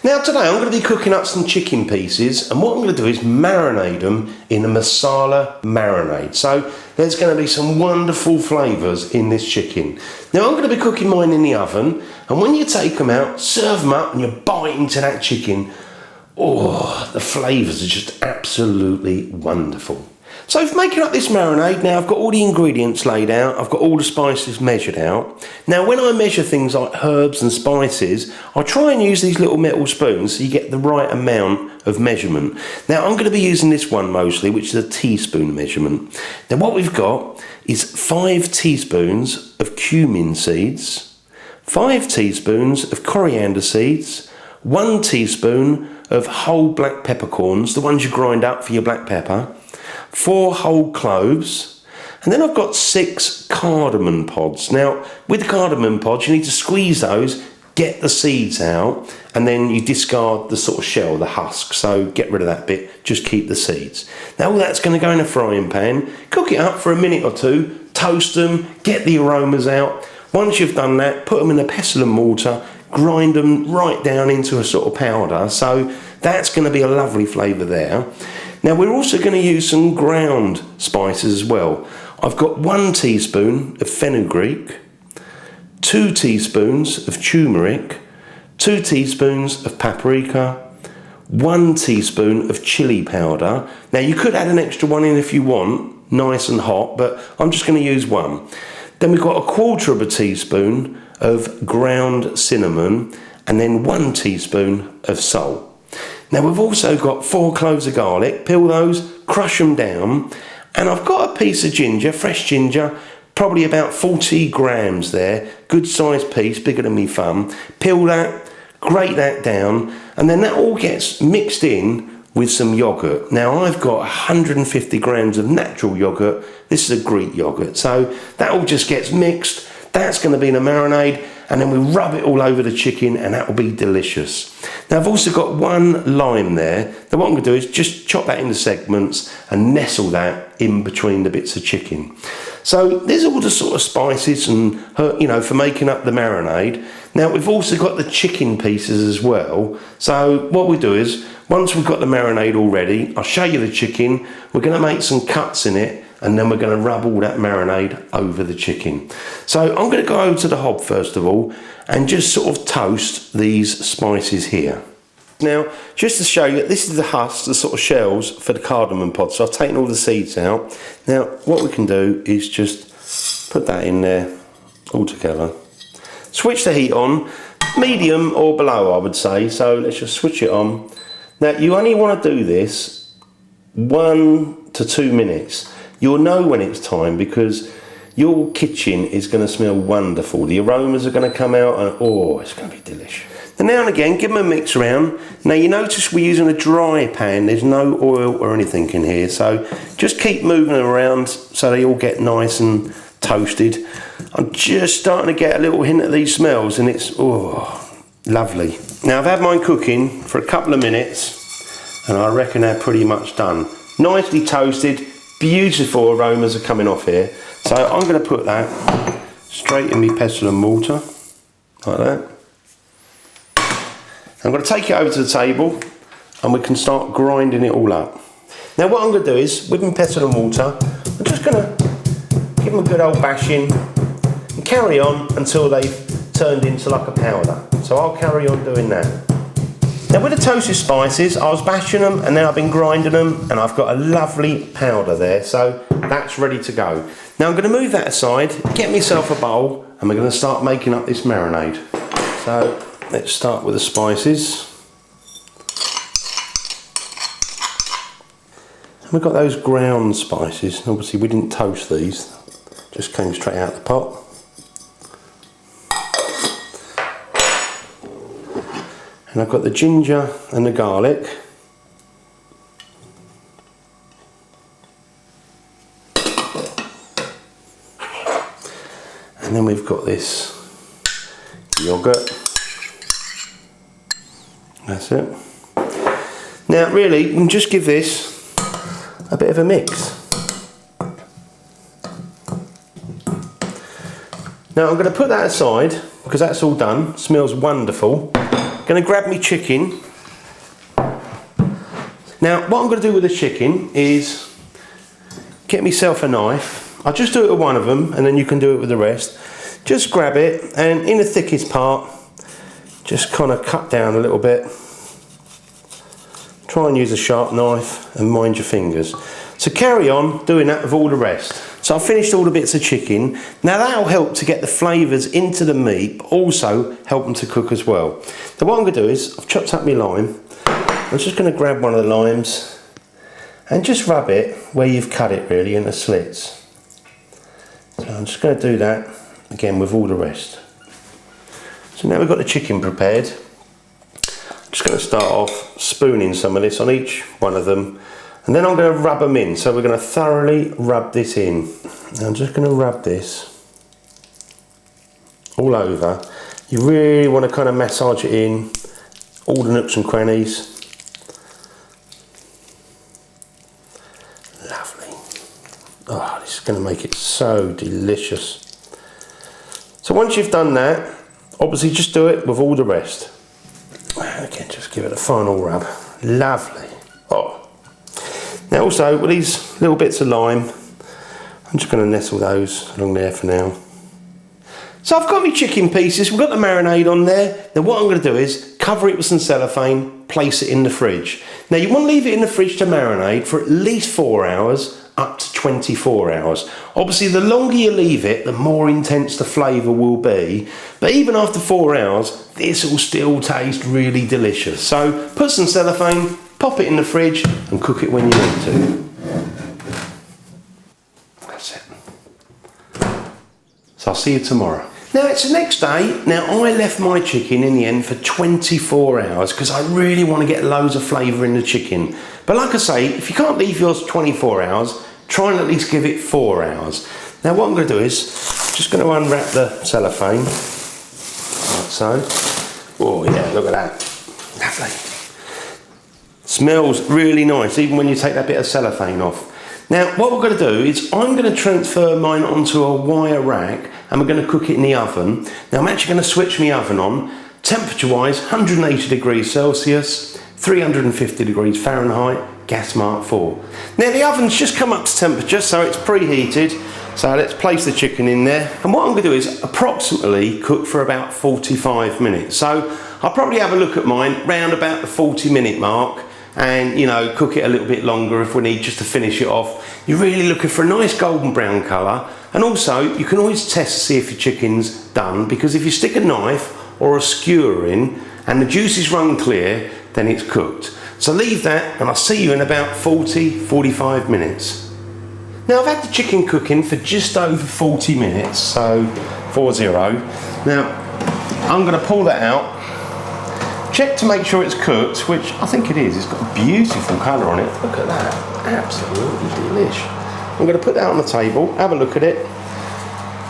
Now today I'm going to be cooking up some chicken pieces, and what I'm going to do is marinate them in a masala marinade. So there's going to be some wonderful flavours in this chicken. Now I'm going to be cooking mine in the oven, and when you take them out, serve them up and you bite into that chicken, oh, the flavours are just absolutely wonderful. So for making up this marinade, now I've got all the ingredients laid out, I've got all the spices measured out. Now when I measure things like herbs and spices, I try and use these little metal spoons so you get the right amount of measurement. Now I'm going to be using this one mostly, which is a teaspoon measurement. Now what we've got is 5 teaspoons of cumin seeds, 5 teaspoons of coriander seeds, 1 teaspoon of whole black peppercorns, the ones you grind up for your black pepper, 4 whole cloves, and then I've got 6 cardamom pods. Now with the cardamom pods you need to squeeze those, get the seeds out, and then you discard the sort of shell, the husk, so get rid of that bit, just keep the seeds. Now all that's going to go in a frying pan, cook it up for a minute or two, toast them, get the aromas out. Once you've done that, put them in a pestle and mortar, grind them right down into a sort of powder, so that's going to be a lovely flavour there. Now we're also going to use some ground spices as well. I've got 1 teaspoon of fenugreek, 2 teaspoons of turmeric, 2 teaspoons of paprika, 1 teaspoon of chilli powder. Now you could add an extra one in if you want, nice and hot, but I'm just going to use 1. Then we've got a 1/4 teaspoon of ground cinnamon, and then 1 teaspoon of salt. Now we've also got 4 cloves of garlic, peel those, crush them down, and I've got a piece of ginger, fresh ginger, probably about 40 grams there, good sized piece, bigger than me thumb. Peel that, grate that down, and then that all gets mixed in with some yoghurt. Now I've got 150 grams of natural yoghurt, this is a Greek yoghurt, so that all just gets mixed, that's going to be in a marinade, and then we rub it all over the chicken and that will be delicious. Now I've also got 1 lime there. Now what I'm going to do is just chop that into segments and nestle that in between the bits of chicken. So there's all the sort of spices and, you know, for making up the marinade. Now we've also got the chicken pieces as well. So what we do is, once we've got the marinade all ready, I'll show you the chicken. We're going to make some cuts in it, and then we're going to rub all that marinade over the chicken. So I'm going to go over to the hob first of all and just sort of toast these spices here. Now just to show you, this is the husk, the sort of shells for the cardamom pods. So I've taken all the seeds out. Now what we can do is just put that in there all together. Switch the heat on, medium or below I would say, so let's just switch it on. Now you only want to do this 1 to 2 minutes. You'll know when it's time because your kitchen is going to smell wonderful. The aromas are going to come out and oh, it's going to be delicious. And now and again, give them a mix around. Now you notice we're using a dry pan. There's no oil or anything in here. So just keep moving them around so they all get nice and toasted. I'm just starting to get a little hint of these smells and it's, oh, lovely. Now I've had mine cooking for a couple of minutes and I reckon they're pretty much done. Nicely toasted. Beautiful aromas are coming off here. So I'm going to put that straight in my pestle and mortar, like that. I'm going to take it over to the table and we can start grinding it all up. Now what I'm going to do is, with my pestle and mortar, I'm just going to give them a good old bashing and carry on until they've turned into like a powder. So I'll carry on doing that. Now with the toasted spices, I was bashing them and now I've been grinding them and I've got a lovely powder there, so that's ready to go. Now I'm going to move that aside, get myself a bowl, and we're going to start making up this marinade. So let's start with the spices. And we've got those ground spices, obviously we didn't toast these, just came straight out the pot. And I've got the ginger and the garlic. And then we've got this yoghurt. That's it. Now really, you can just give this a bit of a mix. Now I'm going to put that aside because that's all done. Smells wonderful. going to grab me chicken. Now, what I'm going to do with the chicken is get myself a knife. I'll just do it with one of them, and then you can do it with the rest. Just grab it, and in the thickest part, just kind of cut down a little bit. Try and use a sharp knife, and mind your fingers. So carry on doing that with all the rest. So I've finished all the bits of chicken. Now that'll help to get the flavours into the meat, but also help them to cook as well. So what I'm going to do is, I've chopped up my lime. I'm just going to grab one of the limes and just rub it where you've cut it really in the slits. So I'm just going to do that again with all the rest. So now we've got the chicken prepared. I'm just going to start off spooning some of this on each one of them. And then I'm going to rub them in, so we're going to thoroughly rub this in. Now I'm just going to rub this all over. You really want to kind of massage it in, all the nooks and crannies. Lovely. Oh, this is going to make it so delicious. So once you've done that, obviously just do it with all the rest. And again, just give it a final rub. Lovely. Oh. Now also, with these little bits of lime, I'm just going to nestle those along there for now. So I've got my chicken pieces, we've got the marinade on there. Now what I'm going to do is cover it with some cellophane, place it in the fridge. Now you want to leave it in the fridge to marinate for at least 4 hours, up to 24 hours. Obviously the longer you leave it, the more intense the flavour will be. But even after 4 hours, this will still taste really delicious. So put some cellophane, pop it in the fridge and cook it when you need to. That's it. So I'll see you tomorrow. Now it's the next day. Now I left my chicken in the end for 24 hours because I really want to get loads of flavour in the chicken. But like I say, if you can't leave yours 24 hours, try and at least give it 4 hours. Now what I'm going to do is, just going to unwrap the cellophane, like so. Oh yeah, look at that. Lovely. Smells really nice, even when you take that bit of cellophane off. Now, what we're going to do is I'm going to transfer mine onto a wire rack and we're going to cook it in the oven. Now, I'm actually going to switch my oven on, temperature-wise, 180 degrees Celsius, 350 degrees Fahrenheit, gas mark 4. Now, the oven's just come up to temperature, so it's preheated. So let's place the chicken in there. And what I'm going to do is approximately cook for about 45 minutes. So I'll probably have a look at mine round about the 40-minute mark. And, you know, cook it a little bit longer if we need, just to finish it off. You're really looking for a nice golden brown colour. And also, you can always test to see if your chicken's done, because if you stick a knife or a skewer in and the juices run clear, then it's cooked. So leave that and I'll see you in about 40-45 minutes. Now I've had the chicken cooking for just over 40 minutes, so 40. Now I'm going to pull that out. Check to make sure it's cooked, which I think it is. It's got a beautiful colour on it. Look at that. Absolutely delish. I'm going to put that on the table, have a look at it,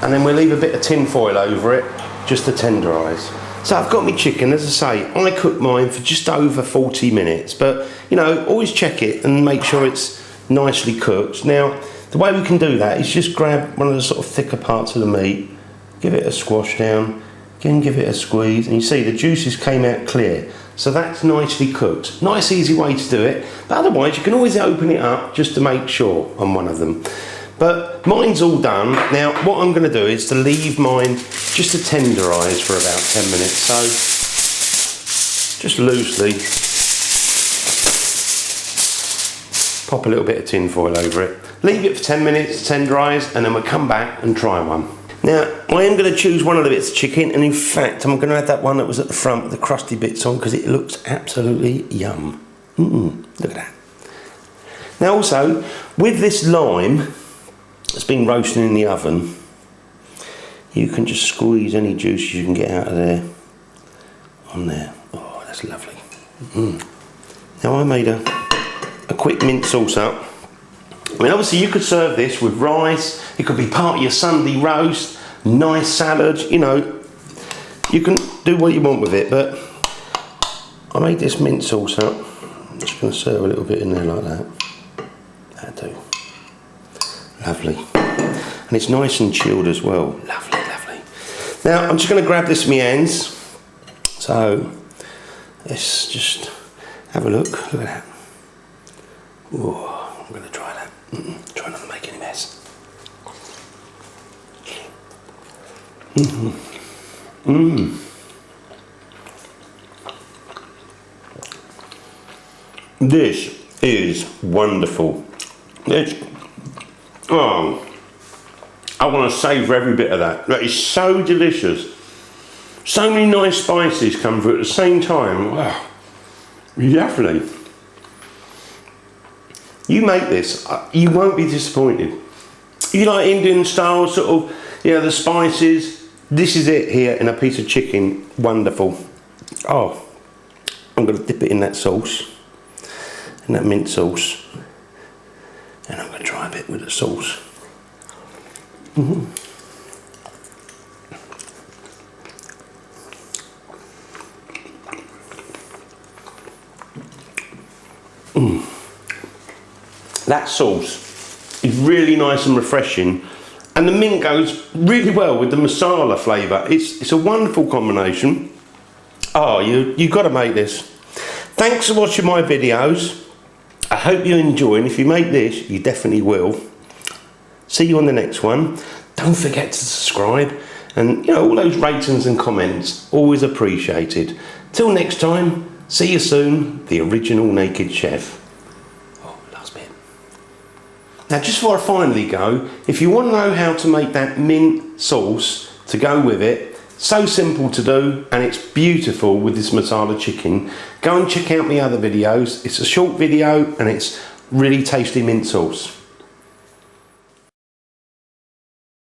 and then we'll leave a bit of tin foil over it just to tenderise. So I've got my chicken, as I say, I cooked mine for just over 40 minutes, but you know, always check it and make sure it's nicely cooked. Now, the way we can do that is just grab one of the sort of thicker parts of the meat, give it a squash down, again give it a squeeze, and you see the juices came out clear. So that's nicely cooked. Nice easy way to do it, but otherwise you can always open it up just to make sure on one of them. But mine's all done. Now what I'm going to do is to leave mine just to tenderise for about 10 minutes. So just loosely pop a little bit of tin foil over it. Leave it for 10 minutes to tenderise, and then we'll come back and try one. Now, I am going to choose one of the bits of chicken, and in fact, I'm going to add that one that was at the front with the crusty bits on, because it looks absolutely yum. Look at that. Now also, with this lime that's been roasting in the oven, you can just squeeze any juices you can get out of there on there. Oh, that's lovely. Now I made a quick mint sauce up. I mean, obviously you could serve this with rice, it could be part of your Sunday roast, nice salad, you know, you can do what you want with it, but I made this mint sauce up. I'm just going to serve a little bit in there like that. That'll do. Lovely. And it's nice and chilled as well. Lovely, lovely. Now, I'm just going to grab this in my hands. So, let's just have a look. Look at that. Oh, I'm going to try that. Try not to make any mess. This is wonderful. Oh, I want to savour every bit of that. That is so delicious. So many nice spices come through at the same time. Wow, lovely. You make this, you won't be disappointed. You like Indian style, sort of, you know, the spices. This is it here in a piece of chicken. Wonderful. Oh, I'm going to dip it in that sauce, in that mint sauce, and I'm going to try a bit with the sauce. That sauce is really nice and refreshing, and the mint goes really well with the masala flavour. It's a wonderful combination. Oh, you've got to make this. Thanks for watching my videos. I hope you enjoy, and if you make this, you definitely will. See you on the next one. Don't forget to subscribe, and you know, all those ratings and comments, always appreciated. Till next time, see you soon, the original Naked Chef. Now, just before I finally go, if you want to know how to make that mint sauce to go with it, so simple to do, and it's beautiful with this masala chicken, go and check out my other videos. It's a short video and it's really tasty mint sauce.